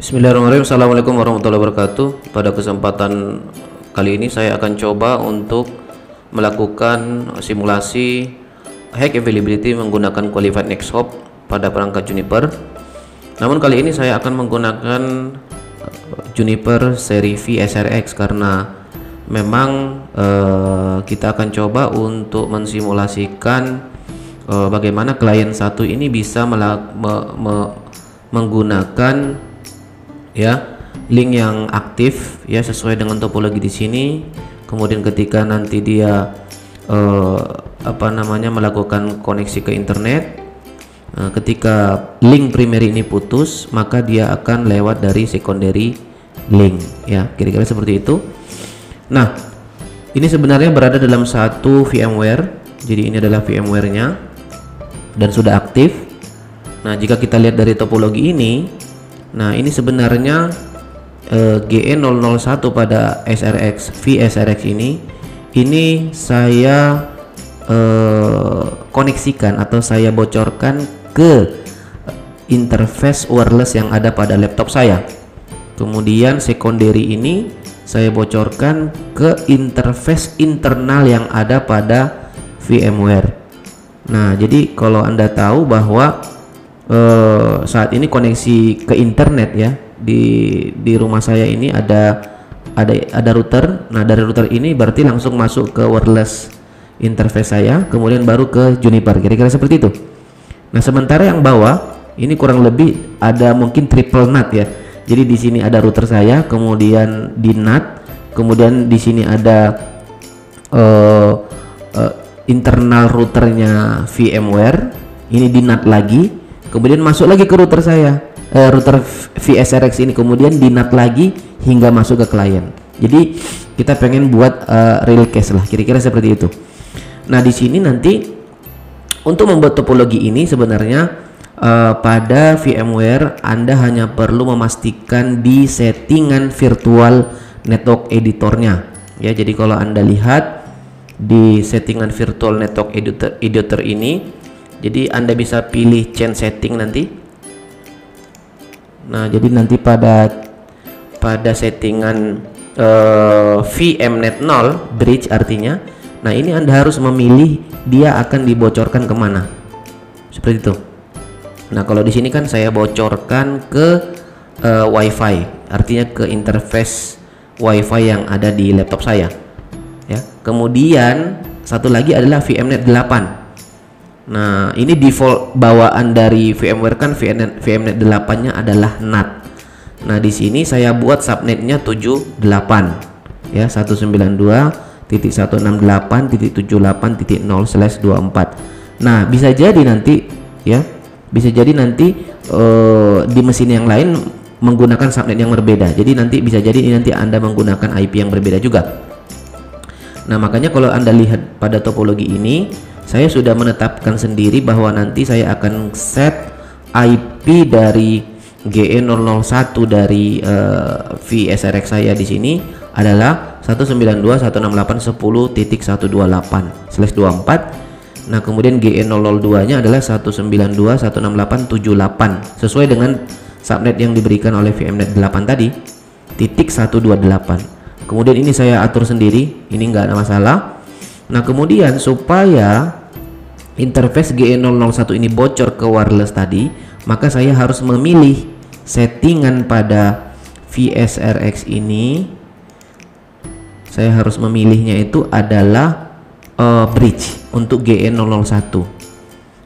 Bismillahirrahmanirrahim. Assalamualaikum warahmatullahi wabarakatuh. Pada kesempatan kali ini saya akan coba untuk melakukan simulasi hack availability menggunakan qualified NextHop pada perangkat Juniper. Namun kali ini saya akan menggunakan Juniper seri VSRX karena memang kita akan coba untuk mensimulasikan bagaimana klien satu ini bisa menggunakan ya link yang aktif ya sesuai dengan topologi di sini. Kemudian ketika nanti dia melakukan koneksi ke internet, ketika link primary ini putus, maka dia akan lewat dari secondary link ya, kira-kira seperti itu. Nah, ini sebenarnya berada dalam satu VMware. Jadi ini adalah VMware-nya dan sudah aktif. Nah, jika kita lihat dari topologi ini, nah ini sebenarnya GE001 pada VSRX ini saya koneksikan atau saya bocorkan ke interface wireless yang ada pada laptop saya. Kemudian secondary ini saya bocorkan ke interface internal yang ada pada VMware. Nah, jadi kalau Anda tahu bahwa saat ini koneksi ke internet ya di rumah saya ini ada router. Nah, dari router ini berarti langsung masuk ke wireless interface saya, kemudian baru ke Juniper, kira-kira seperti itu. Nah, sementara yang bawah ini kurang lebih ada mungkin triple NAT ya. Jadi di sini ada router saya, kemudian di NAT, kemudian di sini ada internal routernya VMware, ini di NAT lagi. Kemudian masuk lagi ke router saya, router VSRX ini, kemudian di NAT lagi hingga masuk ke klien. Jadi kita pengen buat real case lah, kira-kira seperti itu. Nah, di sini nanti untuk membuat topologi ini sebenarnya pada VMware Anda hanya perlu memastikan di settingan virtual network editornya. Ya, jadi kalau Anda lihat di settingan virtual network editor ini, jadi Anda bisa pilih change setting nanti. Nah, jadi nanti pada settingan VMnet 0 bridge artinya, nah ini Anda harus memilih dia akan dibocorkan kemana, seperti itu. Nah, kalau di sini kan saya bocorkan ke WiFi, artinya ke interface WiFi yang ada di laptop saya. Ya, kemudian satu lagi adalah VMnet 8. Nah, ini default bawaan dari VMware kan VMnet 8-nya adalah NAT. Nah, di sini saya buat subnetnya 78 ya, 192.168.0/24. Nah, bisa jadi nanti ya, di mesin yang lain menggunakan subnet yang berbeda. Jadi nanti bisa jadi nanti Anda menggunakan IP yang berbeda juga. Nah, makanya kalau Anda lihat pada topologi ini, saya sudah menetapkan sendiri bahwa nanti saya akan set IP dari GE001 dari VSRX saya di sini adalah 192.168.10.128/24. Nah, kemudian GE002-nya adalah 192.168.78 sesuai dengan subnet yang diberikan oleh VMnet 8 tadi, .128. Kemudian ini saya atur sendiri, ini enggak ada masalah. Nah, kemudian supaya interface GE001 ini bocor ke wireless tadi, maka saya harus memilih settingan pada VSRX ini. Saya harus memilihnya itu adalah bridge untuk GE001.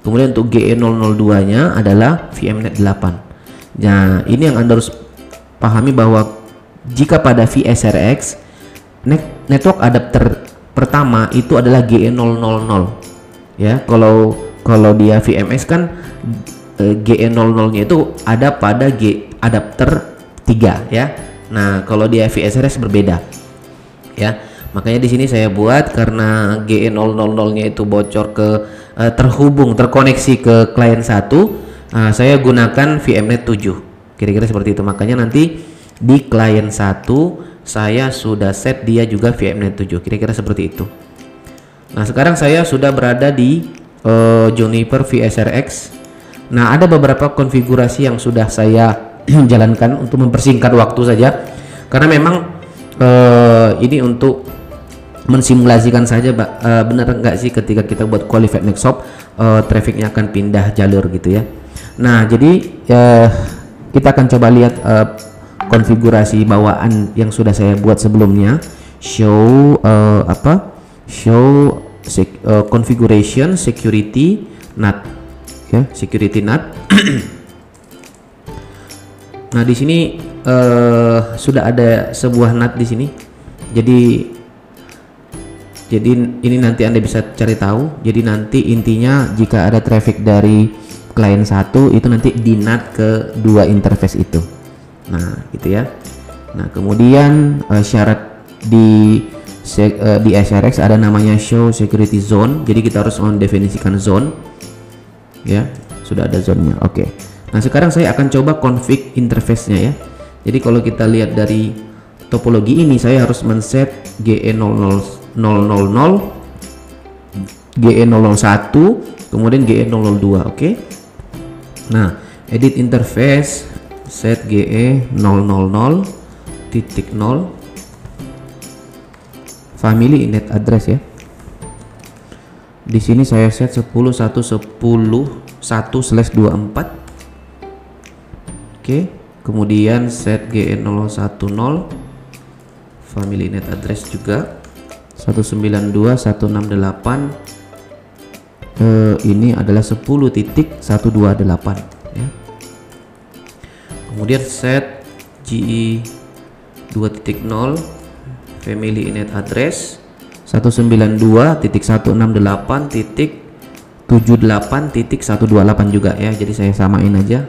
Kemudian untuk GE002-nya adalah VMnet 8. Nah, ini yang Anda harus pahami bahwa jika pada VSRX network adapter pertama itu adalah GE000 ya. Kalau dia VMS kan GE00-nya itu ada pada adapter 3 ya. Nah, kalau dia VSRX berbeda ya. Makanya di sini saya buat karena GE000-nya itu bocor ke terkoneksi ke klien 1, saya gunakan VMnet 7. Kira-kira seperti itu. Makanya nanti di klien 1 saya sudah set dia juga VMnet 7, kira-kira seperti itu. Nah, sekarang saya sudah berada di Juniper VSRX. Nah, ada beberapa konfigurasi yang sudah saya jalankan untuk mempersingkat waktu saja, karena memang ini untuk mensimulasikan saja, benar enggak sih ketika kita buat qualified next hop trafficnya akan pindah jalur gitu ya. Nah, jadi kita akan coba lihat konfigurasi bawaan yang sudah saya buat sebelumnya. Show configuration security NAT ya, security NAT. Nah, di sini sudah ada sebuah NAT di sini. Jadi ini nanti Anda bisa cari tahu. Jadi nanti intinya jika ada traffic dari klien 1 itu nanti di NAT ke dua interface itu. Nah, gitu ya. Nah, kemudian syarat di SRX ada namanya show security zone. Jadi kita harus mendefinisikan zone. Ya, sudah ada zone-nya. Oke. Nah, sekarang saya akan coba config interface-nya ya. Jadi kalau kita lihat dari topologi ini, saya harus men-set GE000, GE001, kemudian GE002. Oke. Nah, edit interface, set GE000.0 family init address ya. Di sini saya set 10.1.10.1/24. Oke, kemudian set GE010 family init address juga 192.168. Ini adalah 10.128 ya. Kemudian set GE 2.0 family init address 192.168.78.128 juga ya. Jadi saya samain aja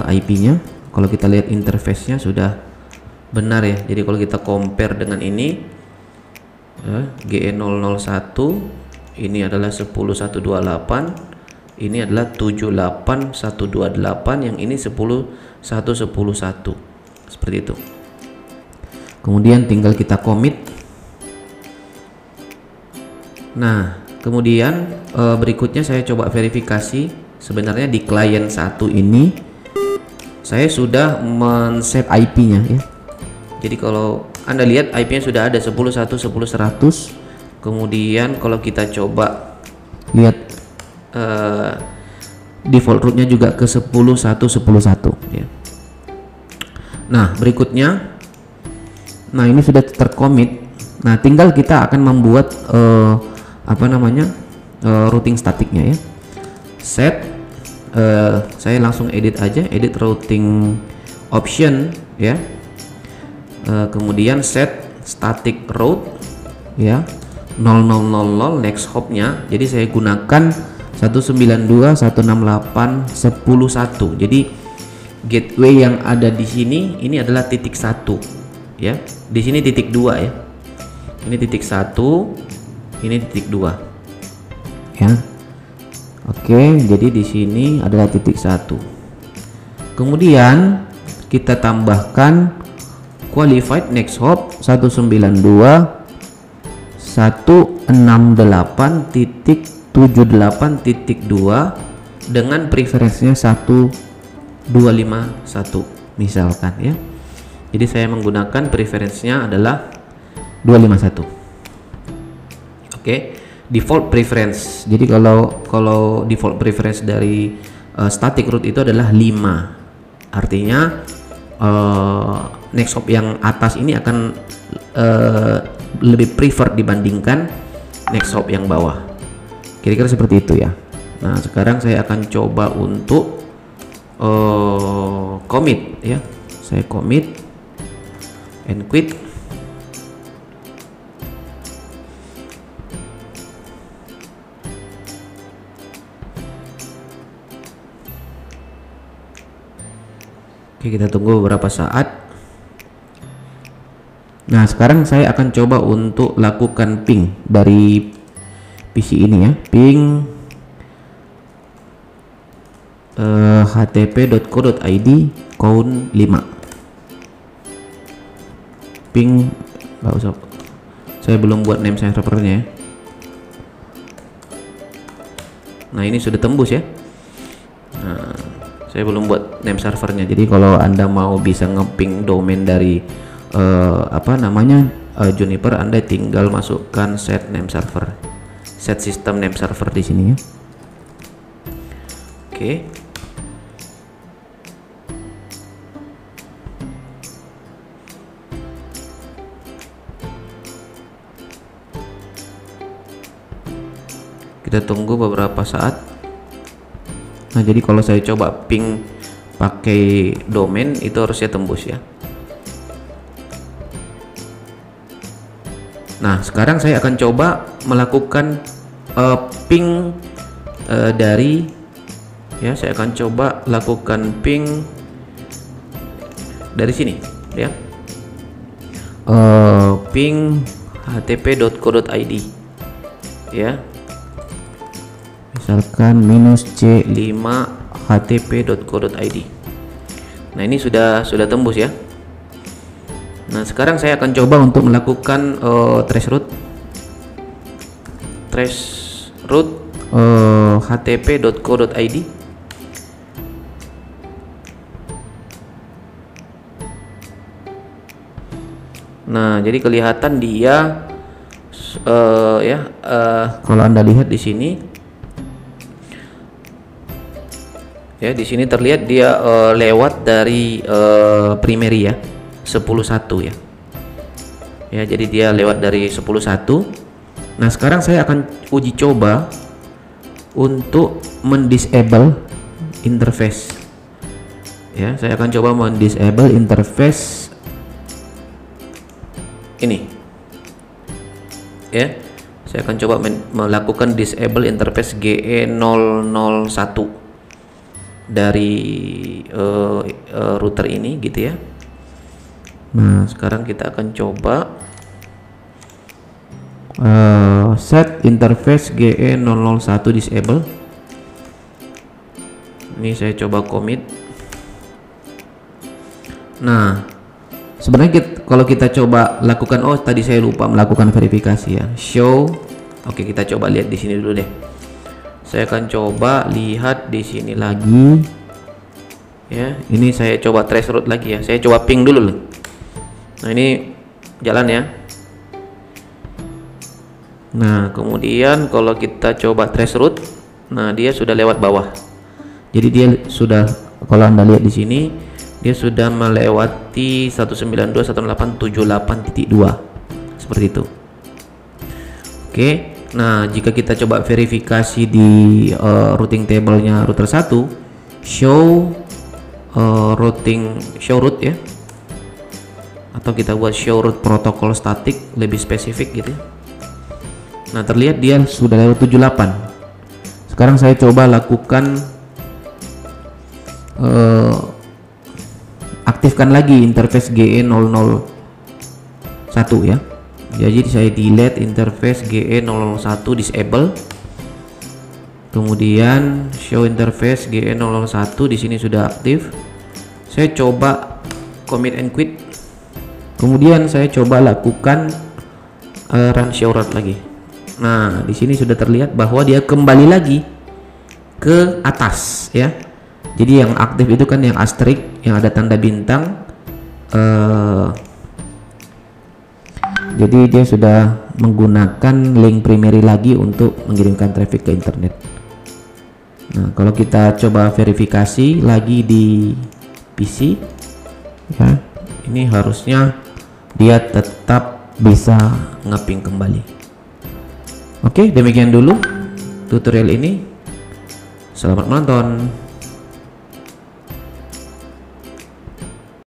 IP-nya. Kalau kita lihat interface-nya sudah benar ya. Jadi kalau kita compare dengan ini GE001 ini adalah 10.128, ini adalah 78.128, yang ini 10.1.11 seperti itu. Kemudian tinggal kita commit. Nah, kemudian berikutnya saya coba verifikasi. Sebenarnya di klien 1 ini saya sudah men-save IP-nya ya. Jadi kalau Anda lihat IP-nya sudah ada 10.1.10.100. Kemudian kalau kita coba lihat default rootnya juga ke 10.1.11 ya. Nah, berikutnya, nah ini sudah tercommit. Nah, tinggal kita akan membuat routing statiknya ya. Set saya langsung edit aja, edit routing option ya. Kemudian set static route ya 0000 next hopnya. Jadi saya gunakan 192.168.10.1. Jadi gateway yang ada di sini ini adalah titik 1 ya. Di sini titik 2 ya. Ini titik 1, ini titik 2 ya. Oke, jadi di sini adalah titik 1. Kemudian kita tambahkan qualified next hop 192.168.78.2 dengan preferensinya 1251 misalkan ya. Jadi saya menggunakan preferensinya adalah 251. Oke, default preference. Jadi kalau default preference dari static root itu adalah 5. Artinya next hop yang atas ini akan lebih prefer dibandingkan next hop yang bawah. Kira-kira seperti itu ya. Nah, sekarang saya akan coba untuk commit ya. Saya commit and quit. Oke, kita tunggu beberapa saat. Nah, sekarang saya akan coba untuk lakukan ping dari PC ini ya. Ping http.co.id count 5. Ping, nggak usah, saya belum buat name servernya ya. Nah, ini sudah tembus ya. Nah, Saya belum buat name servernya. Jadi kalau Anda mau bisa ngeping domain dari Juniper, Anda tinggal masukkan set name server, set system name server di sini ya. Oke. Kita tunggu beberapa saat. Nah, jadi kalau saya coba ping pakai domain itu harusnya tembus ya. Nah, sekarang saya akan coba melakukan ping dari ya, saya akan coba lakukan ping dari sini ya. Ping http.co.id ya. Misalkan -c5 http.co.id. Nah, ini sudah tembus ya. Nah, sekarang saya akan coba untuk melakukan traceroute http.co.id. Nah, jadi kelihatan dia kalau Anda lihat di sini ya, di sini terlihat dia lewat dari primary ya, 10.1 ya. Ya, jadi dia lewat dari 10.1. Nah, sekarang saya akan uji coba untuk mendisable interface. Ya, saya akan coba mendisable interface ini. Ya, saya akan coba melakukan disable interface GE001 dari router ini gitu ya. Nah, sekarang kita akan coba set interface GE001 disable. Ini saya coba commit. Nah, sebenarnya kalau kita coba lakukan, tadi saya lupa melakukan verifikasi ya, show. Oke, kita coba lihat di sini dulu deh. Saya akan coba lihat di sini lagi ya. Ini saya coba traceroute lagi ya. Saya coba ping dulu loh. Nah, ini jalan ya. Nah, kemudian kalau kita coba traceroute, nah dia sudah lewat bawah. Jadi dia sudah, kalau Anda lihat di sini, dia sudah melewati 192.168.78.2 seperti itu. Oke. Nah, jika kita coba verifikasi di routing table-nya router 1, show route ya, atau kita buat show route protocol static lebih spesifik gitu. Nah, terlihat dia sudah lewat 78. Sekarang saya coba lakukan aktifkan lagi interface GE001 ya. Jadi saya delete interface GE001 disable. Kemudian show interface GE001 di sini sudah aktif. Saya coba commit and quit. Kemudian saya coba lakukan run show route lagi. Nah, di sini sudah terlihat bahwa dia kembali lagi ke atas ya. Jadi yang aktif itu kan yang asterisk yang ada tanda bintang. Jadi dia sudah menggunakan link primary lagi untuk mengirimkan traffic ke internet. Nah, kalau kita coba verifikasi lagi di PC ya, ini harusnya dia tetap bisa ngeping kembali. Oke, demikian dulu tutorial ini. Selamat menonton.